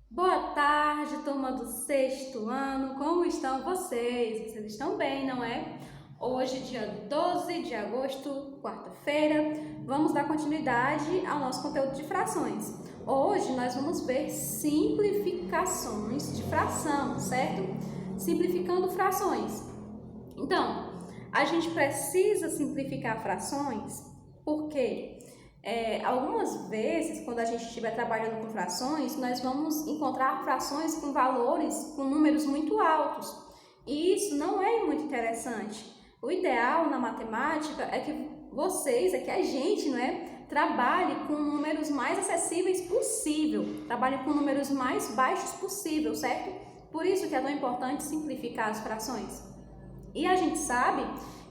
Boa tarde, turma do sexto ano, como estão vocês? Vocês estão bem, não é? Hoje, dia 12 de agosto, quarta-feira, vamos dar continuidade ao nosso conteúdo de frações. Hoje nós vamos ver simplificações de fração, certo? Simplificando frações. Então, a gente precisa simplificar frações porque algumas vezes, quando a gente estiver trabalhando com frações, nós vamos encontrar frações com valores, com números muito altos. E isso não é muito interessante. O ideal na matemática é que a gente, trabalhe com números mais acessíveis possível, trabalhe com números mais baixos possível, certo? Por isso que é tão importante simplificar as frações. E a gente sabe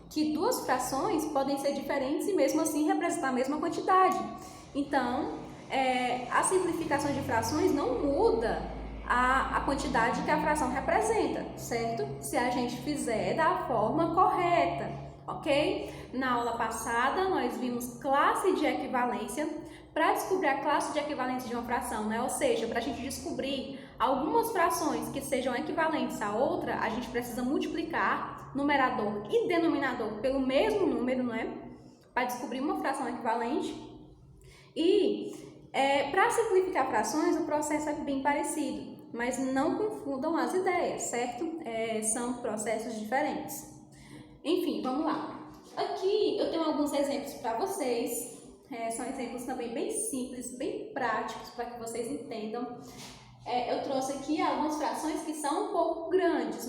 que duas frações podem ser diferentes e mesmo assim representar a mesma quantidade. Então, a simplificação de frações não muda a quantidade que a fração representa, certo? Se a gente fizer da forma correta, ok? Na aula passada, nós vimos classe de equivalência. Para descobrir a classe de equivalência de uma fração, Ou seja, para a gente descobrir algumas frações que sejam equivalentes a outra, a gente precisa multiplicar numerador e denominador pelo mesmo número, Para descobrir uma fração equivalente. E para simplificar frações, o processo é bem parecido, mas não confundam as ideias, certo? São processos diferentes. Enfim, vamos lá. Aqui eu tenho alguns exemplos para vocês. São exemplos também bem simples, bem práticos para que vocês entendam. Eu trouxe aqui algumas frações que são um pouco grandes,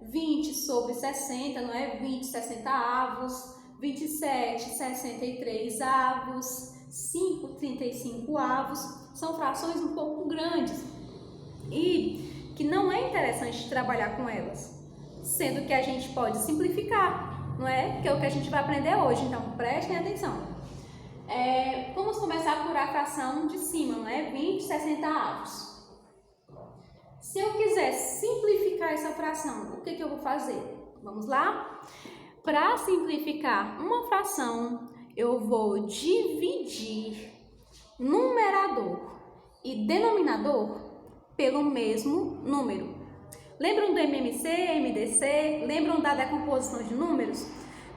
20 sobre 60, 20 60 avos, 27 63 avos, 5 35 avos. São frações um pouco grandes e que não é interessante trabalhar com elas, sendo que a gente pode simplificar, Que é o que a gente vai aprender hoje, então prestem atenção. Vamos começar por a fração de cima, 20 60 avos. Se eu quiser simplificar essa fração, o que eu vou fazer? Vamos lá? Para simplificar uma fração, eu vou dividir numerador e denominador pelo mesmo número. Lembram do MMC, MDC? Lembram da decomposição de números?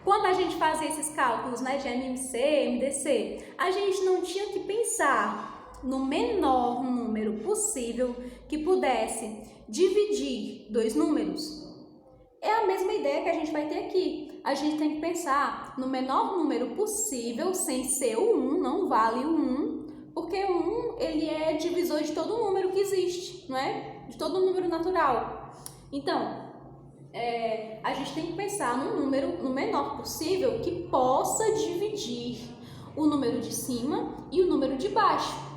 Quando a gente fazia esses cálculos, de MMC, MDC, a gente não tinha que pensar no menor número possível que pudesse dividir dois números. É a mesma ideia que a gente vai ter aqui. A gente tem que pensar no menor número possível, sem ser o 1, não vale o 1, porque o 1 ele é divisor de todo número que existe, De todo número natural. Então, a gente tem que pensar num número no menor possível que possa dividir o número de cima e o número de baixo.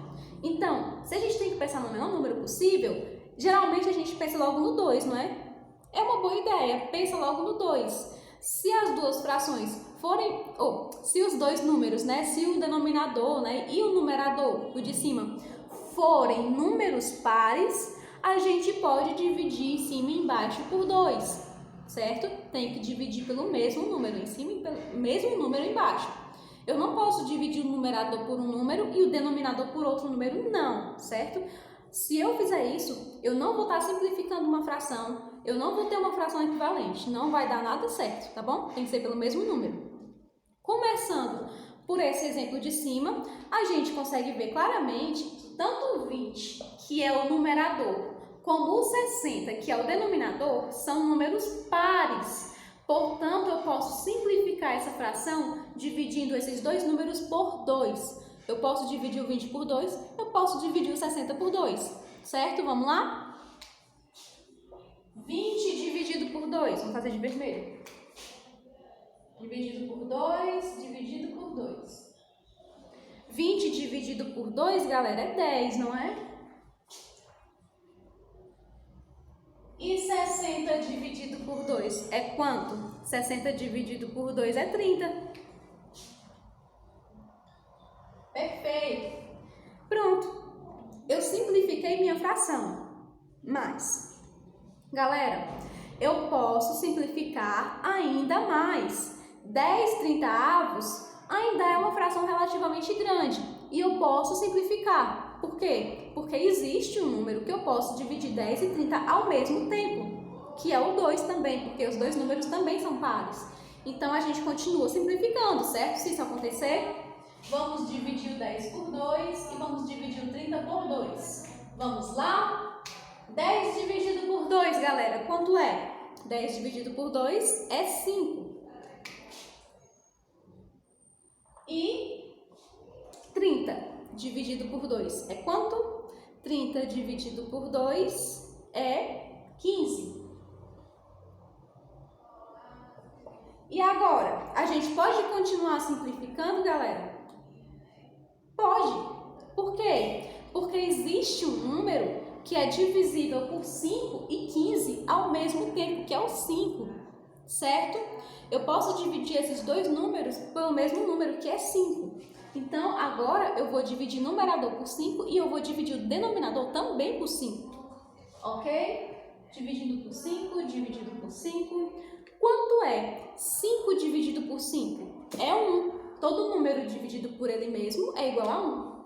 Então, se a gente tem que pensar no menor número possível, geralmente a gente pensa logo no 2, É uma boa ideia, pensa logo no 2. Se as duas frações forem, se os dois números, se o denominador, e o numerador, o de cima, forem números pares, a gente pode dividir em cima e embaixo por 2, certo? Tem que dividir pelo mesmo número em cima e pelo mesmo número embaixo. Eu não posso dividir o numerador por um número e o denominador por outro número, não, certo? Se eu fizer isso, eu não vou estar simplificando uma fração, eu não vou ter uma fração equivalente, não vai dar nada certo, tá bom? Tem que ser pelo mesmo número. Começando por esse exemplo de cima, a gente consegue ver claramente que tanto o 20, que é o numerador, como o 60, que é o denominador, são números pares. Portanto, eu posso simplificar essa fração dividindo esses dois números por 2. Eu posso dividir o 20 por 2, eu posso dividir o 60 por 2, certo? Vamos lá? 20 dividido por 2, vamos fazer de vermelho. Dividido por 2, dividido por 2. 20 dividido por 2, galera, é 10, não é? E 60 dividido por 2 é quanto? 60 dividido por 2 é 30. Perfeito. Pronto. Eu simplifiquei minha fração. Mas, galera, eu posso simplificar ainda mais. 10 30avos ainda é uma fração relativamente grande. E eu posso simplificar. Por quê? Porque existe um número que eu posso dividir 10 e 30 ao mesmo tempo, que é o 2 também, porque os dois números também são pares. Então, a gente continua simplificando, certo? Se isso acontecer, vamos dividir o 10 por 2 e vamos dividir o 30 por 2. Vamos lá? 10 dividido por 2, galera, quanto é? 10 dividido por 2 é 5. E 30 dividido por 2 é quanto? 30 dividido por 2 é 15. E agora, a gente pode continuar simplificando, galera? Pode. Por quê? Porque existe um número que é divisível por 5 e 15 ao mesmo tempo, que é o 5, certo? Eu posso dividir esses dois números pelo mesmo número, que é 5. Então, agora eu vou dividir o numerador por 5 e eu vou dividir o denominador também por 5, ok? Dividindo por 5, dividido por 5. Quanto é 5 dividido por 5? É 1. Todo número dividido por ele mesmo é igual a 1.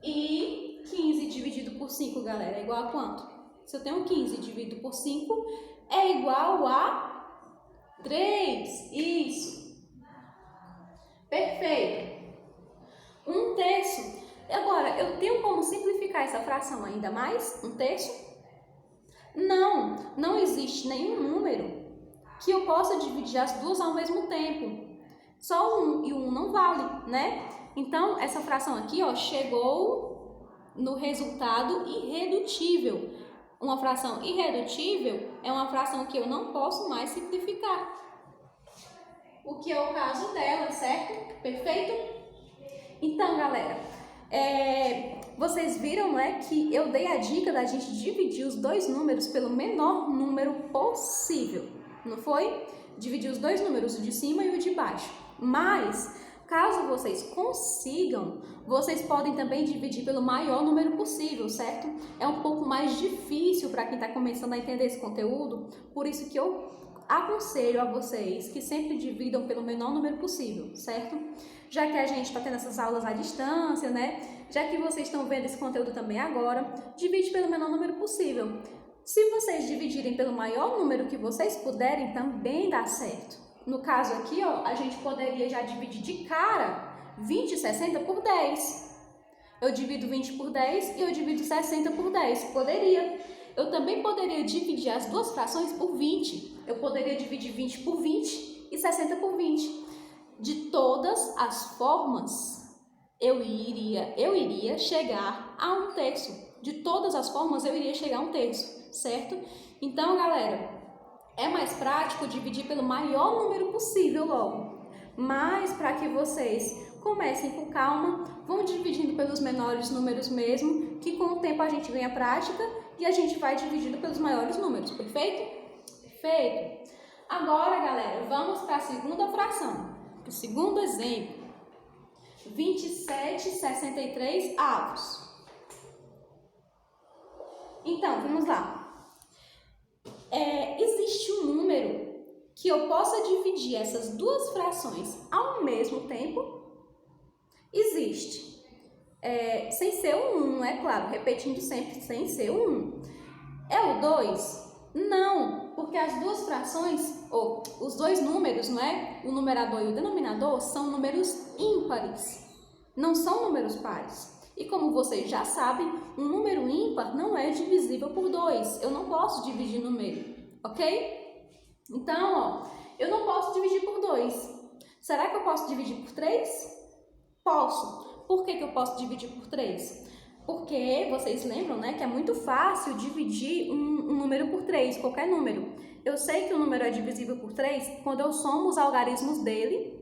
E 15 dividido por 5, galera, é igual a quanto? Se eu tenho 15 dividido por 5, é igual a 3. Isso. Perfeito. 1/3. Agora, eu tenho como simplificar essa fração ainda mais? 1/3? Não, não existe nenhum número que eu possa dividir as duas ao mesmo tempo. Só 1 e o 1 não vale, né? Então, essa fração aqui, ó, chegou no resultado irredutível. Uma fração irredutível é uma fração que eu não posso mais simplificar. O que é o caso dela, certo? Perfeito? Então, galera, vocês viram, né, que eu dei a dica da gente dividir os dois números pelo menor número possível, não foi? Dividir os dois números, o de cima e o de baixo. Mas, caso vocês consigam, vocês podem também dividir pelo maior número possível, certo? É um pouco mais difícil para quem está começando a entender esse conteúdo, por isso que eu aconselho a vocês que sempre dividam pelo menor número possível, certo? Já que a gente está tendo essas aulas à distância, né? Já que vocês estão vendo esse conteúdo também agora, divide pelo menor número possível. Se vocês dividirem pelo maior número que vocês puderem, também dá certo. No caso aqui, ó, a gente poderia já dividir de cara 20 e 60 por 10. Eu divido 20 por 10 e eu divido 60 por 10. Poderia. Eu também poderia dividir as duas frações por 20. Eu poderia dividir 20 por 20 e 60 por 20. De todas as formas, eu iria chegar a 1/3. De todas as formas, eu iria chegar a 1/3, certo? Então, galera, é mais prático dividir pelo maior número possível logo. Mas, para que vocês comecem com calma, vão dividindo pelos menores números mesmo, que com o tempo a gente ganha prática e a gente vai dividindo pelos maiores números, perfeito? Perfeito! Agora, galera, vamos para a segunda fração. O segundo exemplo, 27/63 avos. Então, vamos lá. Existe um número que eu possa dividir essas duas frações ao mesmo tempo? Existe. Sem ser o 1, é claro, repetindo sempre, sem ser o 1. É o 2? Não, porque as duas frações, ou os dois números, não é? O numerador e o denominador são números ímpares, não são números pares. E como vocês já sabem, um número ímpar não é divisível por 2. Eu não posso dividir no meio, ok? Então, ó, eu não posso dividir por 2. Será que eu posso dividir por 3? Posso. Por que eu posso dividir por 3? Porque vocês lembram, né, que é muito fácil dividir um número por 3, qualquer número. Eu sei que o número é divisível por 3 quando eu somo os algarismos dele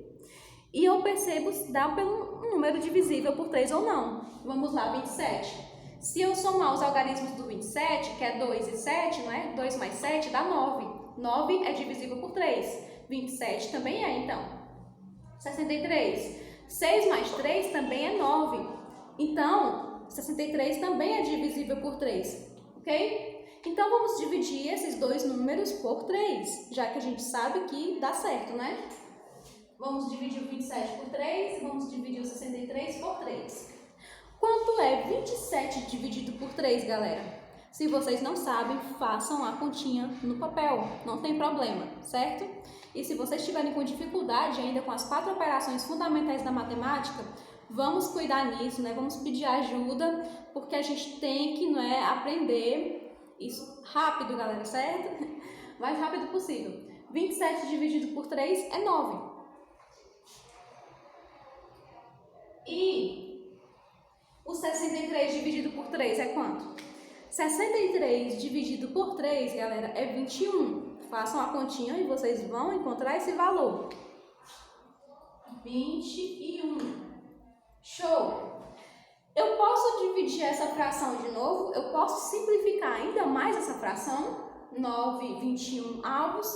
e eu percebo se dá pelo número divisível por 3 ou não. Vamos lá, 27. Se eu somar os algarismos do 27, que é 2 e 7, não é? 2 mais 7 dá 9. 9 é divisível por 3. 27 também é, então. 63. 6 mais 3 também é 9. Então, 63 também é divisível por 3, ok? Então, vamos dividir esses dois números por 3, já que a gente sabe que dá certo, né? Vamos dividir o 27 por 3 e vamos dividir o 63 por 3. Quanto é 27 dividido por 3, galera? Se vocês não sabem, façam a continha no papel, não tem problema, certo? E se vocês estiverem com dificuldade ainda com as 4 operações fundamentais da matemática, vamos cuidar nisso, né? Vamos pedir ajuda, porque a gente tem que, aprender isso rápido, galera, certo? Mais rápido possível. 27 dividido por 3 é 9. E o 63 dividido por 3 é quanto? 63 dividido por 3, galera, é 21. Façam a continha e vocês vão encontrar esse valor. 21. Show! Eu posso dividir essa fração de novo? Eu posso simplificar ainda mais essa fração? 9, 21 avos?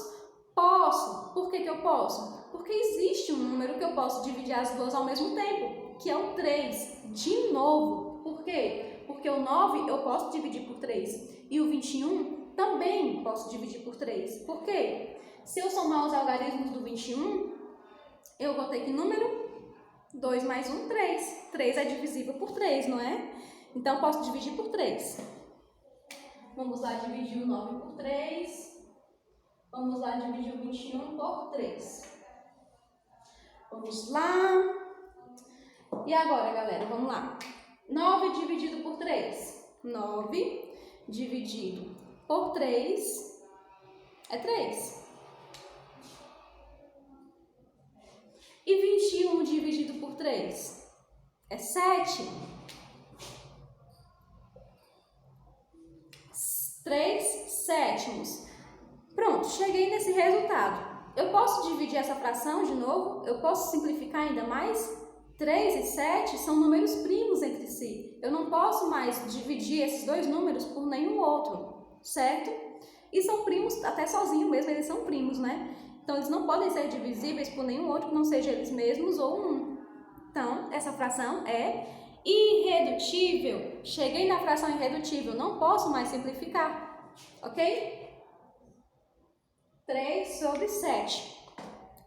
Posso. Por que eu posso? Porque existe um número que eu posso dividir as duas ao mesmo tempo, que é o 3. De novo. Por quê? Porque o 9 eu posso dividir por 3. E o 21 também posso dividir por 3. Por quê? Se eu somar os algarismos do 21, eu vou ter que número? 2 mais 1, 3. 3 é divisível por 3, não é? Então, posso dividir por 3. Vamos lá dividir o 9 por 3. Vamos lá dividir o 21 por 3. Vamos lá. E agora, galera, vamos lá. 9 dividido por 3. 9 dividido por 3 é 3. E 21 dividido por 3 é 7. 3 sétimos. Pronto, cheguei nesse resultado. Eu posso dividir essa fração de novo? Eu posso simplificar ainda mais? 3 e 7 são números primos entre si. Eu não posso mais dividir esses dois números por nenhum outro, certo? E são primos, até sozinho mesmo, eles são primos, né? Então, eles não podem ser divisíveis por nenhum outro que não seja eles mesmos ou um. Então, essa fração é irredutível. Cheguei na fração irredutível, não posso mais simplificar, ok? 3 sobre 7.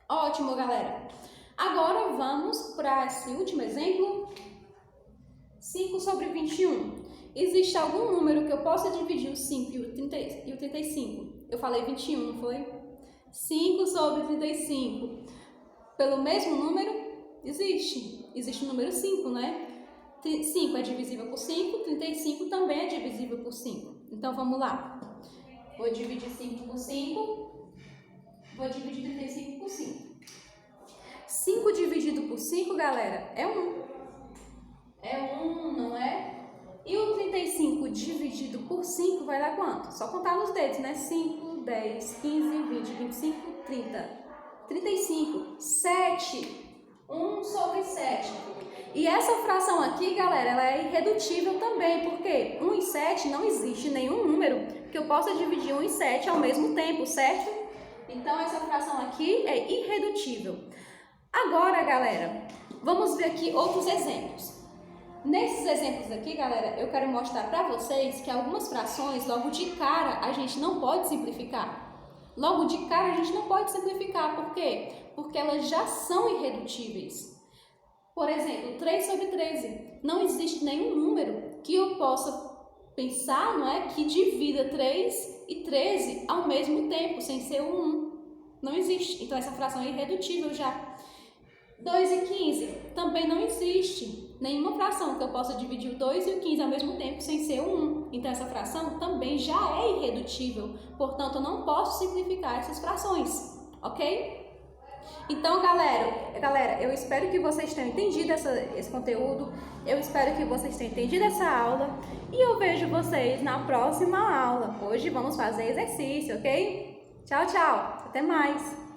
Ótimo, galera. Agora, vamos para esse último exemplo. 5 sobre 21. Existe algum número que eu possa dividir o 5 e o 35? Eu falei 21, não foi? 5 sobre 35. Pelo mesmo número? Existe. Existe o número 5, né? 5 é divisível por 5, 35 também é divisível por 5. Então, vamos lá. Vou dividir 5 por 5. Vou dividir 35 por 5. 5 dividido por 5, galera, é 1. É 1, não é? E o 35 dividido por 5 vai dar quanto? Só contar nos dedos, né? 5, 10, 15, 20, 25, 30. 35. 7. 1 sobre 7. E essa fração aqui, galera, ela é irredutível também, porque 1 e 7 não existe nenhum número que eu possa dividir 1 e 7 ao mesmo tempo, certo? Então, essa fração aqui é irredutível. Agora, galera, vamos ver aqui outros exemplos. Nesses exemplos aqui, galera, eu quero mostrar para vocês que algumas frações, logo de cara, a gente não pode simplificar. Logo de cara, a gente não pode simplificar. Por quê? Porque elas já são irredutíveis. Por exemplo, 3 sobre 13. Não existe nenhum número que eu possa pensar, não é, que divida 3 e 13 ao mesmo tempo, sem ser o 1. Não existe. Então, essa fração é irredutível já. 2 e 15. Também não existe nenhuma fração que eu possa dividir o 2 e o 15 ao mesmo tempo sem ser o 1. Então, essa fração também já é irredutível. Portanto, eu não posso simplificar essas frações. Ok? Então, galera, eu espero que vocês tenham entendido esse conteúdo. Eu espero que vocês tenham entendido essa aula. E eu vejo vocês na próxima aula. Hoje vamos fazer exercício, ok? Tchau, tchau. Até mais.